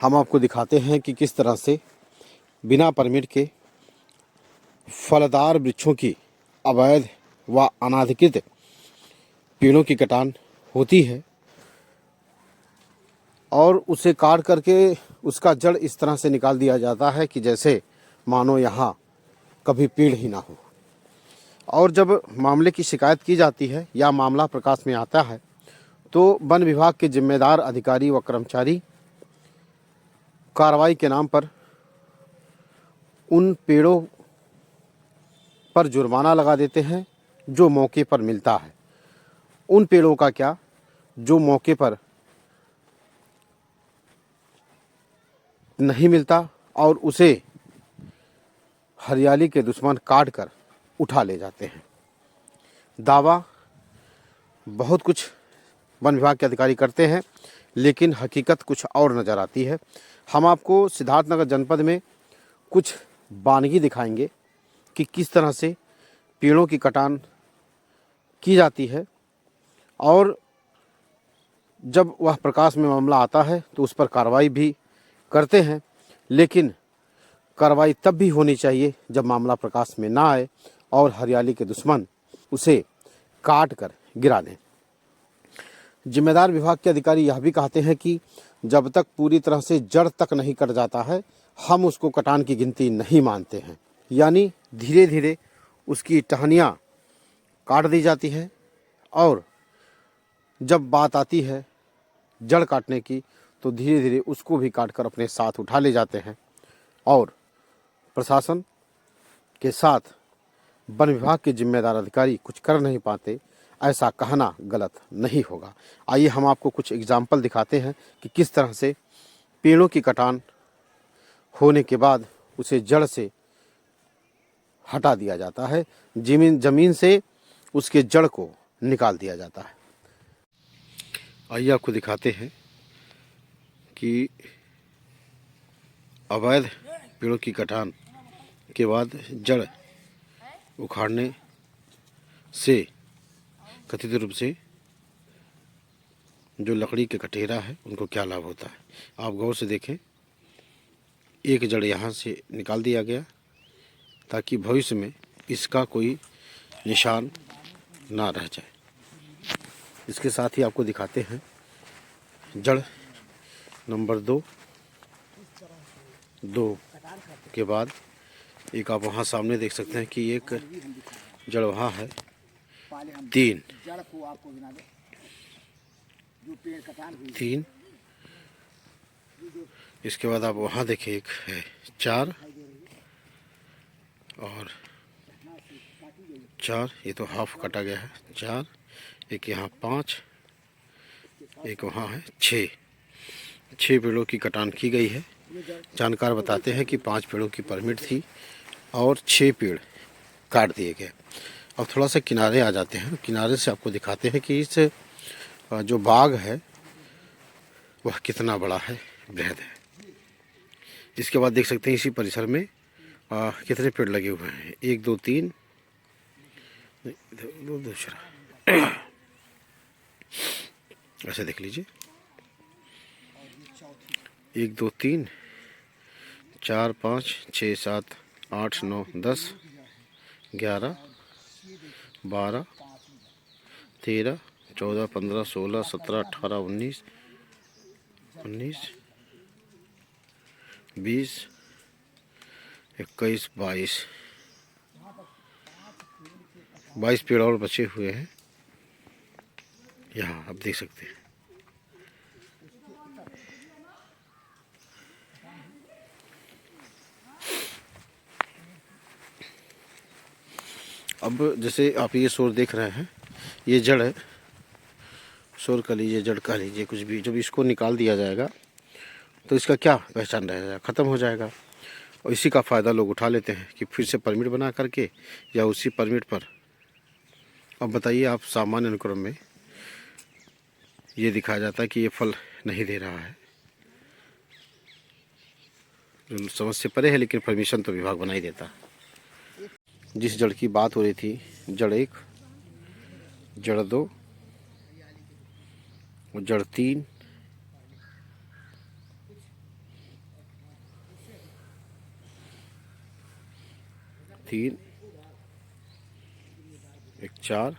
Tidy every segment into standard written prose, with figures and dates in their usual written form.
हम आपको दिखाते हैं कि किस तरह से बिना परमिट के फलदार वृक्षों की अवैध व अनाधिकृत पेड़ों की कटान होती है और उसे काट करके उसका जड़ इस तरह से निकाल दिया जाता है कि जैसे मानो यहाँ कभी पेड़ ही ना हो। और जब मामले की शिकायत की जाती है या मामला प्रकाश में आता है तो वन विभाग के जिम्मेदार अधिकारी व कर्मचारी कार्रवाई के नाम पर उन पेड़ों पर जुर्माना लगा देते हैं जो मौके पर मिलता है। उन पेड़ों का क्या जो मौके पर नहीं मिलता और उसे हरियाली के दुश्मन काट कर उठा ले जाते हैं। दावा बहुत कुछ वन विभाग के अधिकारी करते हैं लेकिन हकीकत कुछ और नज़र आती है। हम आपको सिद्धार्थनगर जनपद में कुछ वानगी दिखाएंगे कि किस तरह से पेड़ों की कटान की जाती है और जब वह प्रकाश में मामला आता है तो उस पर कार्रवाई भी करते हैं, लेकिन कार्रवाई तब भी होनी चाहिए जब मामला प्रकाश में ना आए और हरियाली के दुश्मन उसे काट कर गिरा दें। जिम्मेदार विभाग के अधिकारी यह भी कहते हैं कि जब तक पूरी तरह से जड़ तक नहीं कट जाता है हम उसको कटान की गिनती नहीं मानते हैं। यानी धीरे धीरे उसकी टहनियाँ काट दी जाती है और जब बात आती है जड़ काटने की तो धीरे धीरे उसको भी काटकर अपने साथ उठा ले जाते हैं और प्रशासन के साथ वन विभाग के जिम्मेदार अधिकारी कुछ कर नहीं पाते, ऐसा कहना गलत नहीं होगा। आइए हम आपको कुछ एग्जाम्पल दिखाते हैं कि किस तरह से पेड़ों की कटान होने के बाद उसे जड़ से हटा दिया जाता है, जमीन से उसके जड़ को निकाल दिया जाता है। आइए आपको दिखाते हैं कि अवैध पेड़ों की कटान के बाद जड़ उखाड़ने से कथित रूप से जो लकड़ी के कटेरा है उनको क्या लाभ होता है। आप गौर से देखें, एक जड़ यहाँ से निकाल दिया गया ताकि भविष्य में इसका कोई निशान ना रह जाए। इसके साथ ही आपको दिखाते हैं जड़ नंबर 2 के बाद एक आप वहाँ सामने देख सकते हैं कि एक जड़ वहाँ है 3 इसके बाद आप वहाँ देखें एक है 4 और 4, ये तो हाफ कटा गया है 4, एक यहाँ 5, एक वहाँ है 6 पेड़ों की कटान की गई है। जानकार बताते हैं कि 5 पेड़ों की परमिट थी और 6 पेड़ काट दिए गए। अब थोड़ा सा किनारे आ जाते हैं, किनारे से आपको दिखाते हैं कि इस जो बाग है वह कितना बड़ा है, बृहद है। इसके बाद देख सकते हैं इसी परिसर में कितने पेड़ लगे हुए हैं, 1 2 3 दूसरा ऐसे देख लीजिए, 1 2 3 4 5 6 7 8 9 10 11 12 13 14 15 16 17 18 19 20 21 22 पेड़ और बचे हुए हैं। यहाँ आप देख सकते हैं। अब जैसे आप ये शोर देख रहे हैं, ये जड़ है, शोर का लीजिए, जड़ का लीजिए, कुछ भी, जब इसको निकाल दिया जाएगा तो इसका क्या पहचान रह जाएगा, ख़त्म हो जाएगा। और इसी का फ़ायदा लोग उठा लेते हैं कि फिर से परमिट बना करके या उसी परमिट पर। अब बताइए आप, सामान्य अनुक्रम में ये दिखाया जाता है कि ये फल नहीं दे रहा है, जो समझ से परे है, लेकिन परमिशन तो विभाग बना ही देता है। जिस जड़ की बात हो रही थी, जड़ 1, जड़ 2, जड़ 3, 3, एक 4,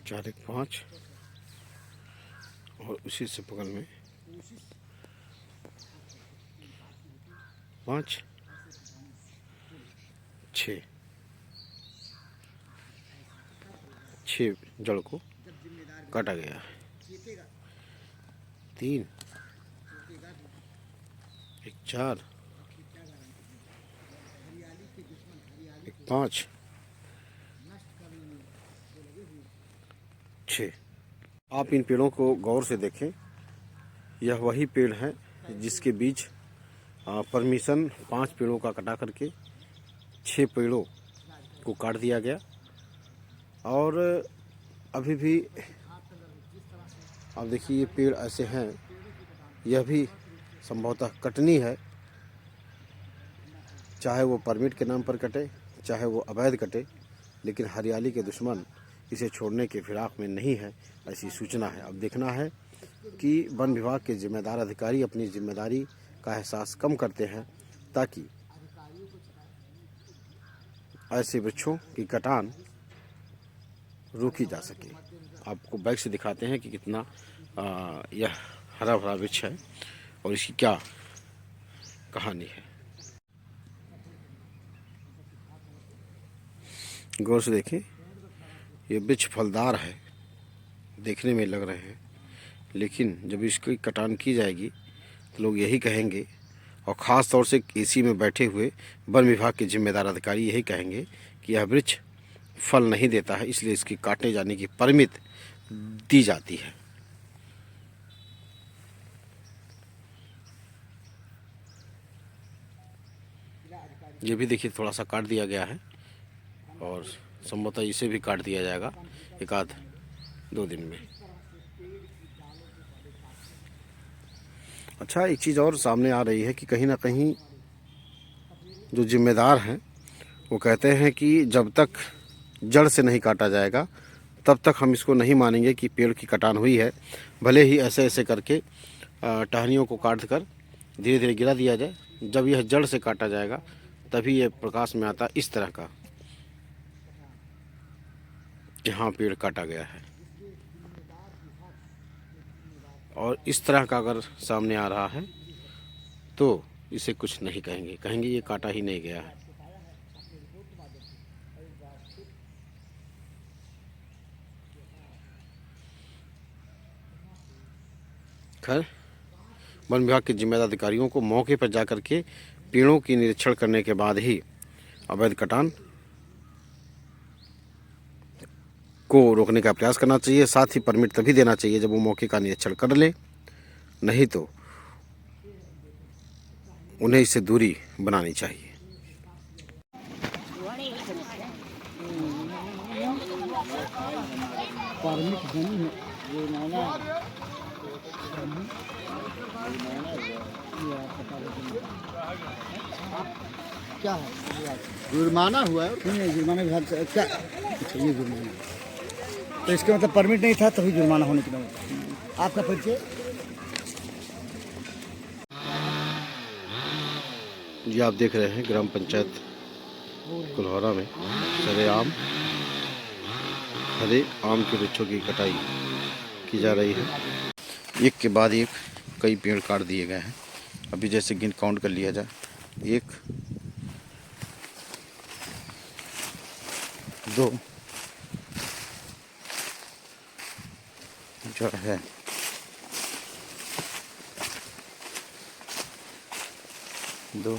चार एक 5 और उसी से बगल में 5 6 जड़ को काटा गया है। 3, एक 4, एक 5 6। आप इन पेड़ों को गौर से देखें, यह वही पेड़ है जिसके बीच परमिशन 5 पेड़ों का कटा करके 6 पेड़ों को काट दिया गया। और अभी भी आप देखिए ये पेड़ ऐसे हैं, यह भी संभवतः कटनी है, चाहे वो परमिट के नाम पर कटे चाहे वो अवैध कटे, लेकिन हरियाली के दुश्मन इसे छोड़ने के फिराक में नहीं है, ऐसी सूचना है। अब देखना है कि वन विभाग के जिम्मेदार अधिकारी अपनी जिम्मेदारी का एहसास कम करते हैं ताकि ऐसे वृक्षों की कटान रोकी जा सके। आपको बैक से दिखाते हैं कि कितना यह हरा भरा वृक्ष है और इसकी क्या कहानी है। गौर से देखें, ये वृक्ष फलदार है, देखने में लग रहे हैं, लेकिन जब इसकी कटान की जाएगी तो लोग यही कहेंगे, और ख़ास तौर से एसी में बैठे हुए वन विभाग के जिम्मेदार अधिकारी यही कहेंगे कि यह वृक्ष फल नहीं देता है, इसलिए इसकी काटने जाने की परमिट दी जाती है। ये भी देखिए थोड़ा सा काट दिया गया है और संभवतः इसे भी काट दिया जाएगा 1-2 दिन में। अच्छा, एक चीज़ और सामने आ रही है कि कहीं ना कहीं जो जिम्मेदार हैं वो कहते हैं कि जब तक जड़ से नहीं काटा जाएगा तब तक हम इसको नहीं मानेंगे कि पेड़ की कटान हुई है। भले ही ऐसे ऐसे करके टहनियों को काट कर धीरे धीरे गिरा दिया जाए, जब यह जड़ से काटा जाएगा तभी यह प्रकाश में आता इस तरह का कि हाँ पेड़ काटा गया है। और इस तरह का अगर सामने आ रहा है तो इसे कुछ नहीं कहेंगे, कहेंगे ये काटा ही नहीं गया है। खैर, वन विभाग के जिम्मेदार अधिकारियों को मौके पर जाकर के पेड़ों की निरीक्षण करने के बाद ही अवैध कटान को रोकने का प्रयास करना चाहिए। साथ ही परमिट तभी देना चाहिए जब वो मौके का निरीक्षण कर ले, नहीं तो उन्हें इससे दूरी बनानी चाहिए। क्या है जुर्माना हुआ है? नहीं, जुर्माना विभाग से क्या? ये जुर्माना, तो इसका मतलब परमिट नहीं था तभी जुर्माना होने के बाद। आपका परिचय? ये आप देख रहे हैं ग्राम पंचायत कुल्हारा में सरेआम हरे आम के वृक्षों की कटाई की जा रही है। एक के बाद एक कई पेड़ काट दिए गए हैं। अभी जैसे गिन काउंट कर लिया जाए, 1 2 जो है 2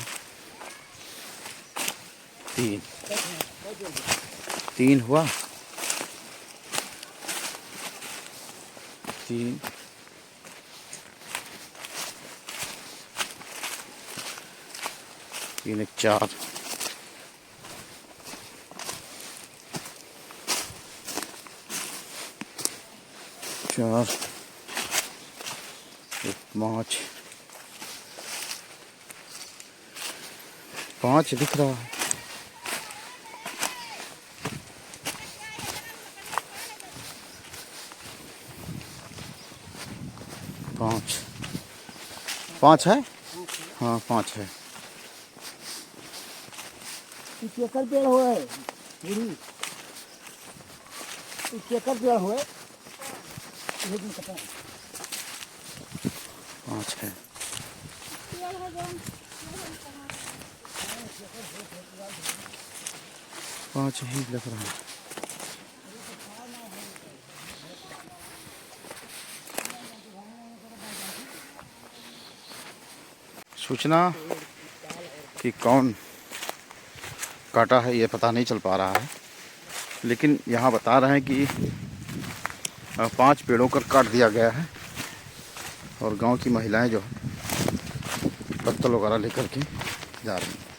3 हुआ, 3 3 4 4 5 दिख रहा है। 5 है। हाँ 5 है। केकर पेड़ हुआ है, केकर पेड़ हुआ है, 5 है। पाँच ही लग रहा है। सूचना कि कौन काटा है ये पता नहीं चल पा रहा है, लेकिन यहाँ बता रहे हैं कि 5 पेड़ों को काट दिया गया है और गांव की महिलाएं जो है पत्तल वगैरह लेकर के जा रही हैं।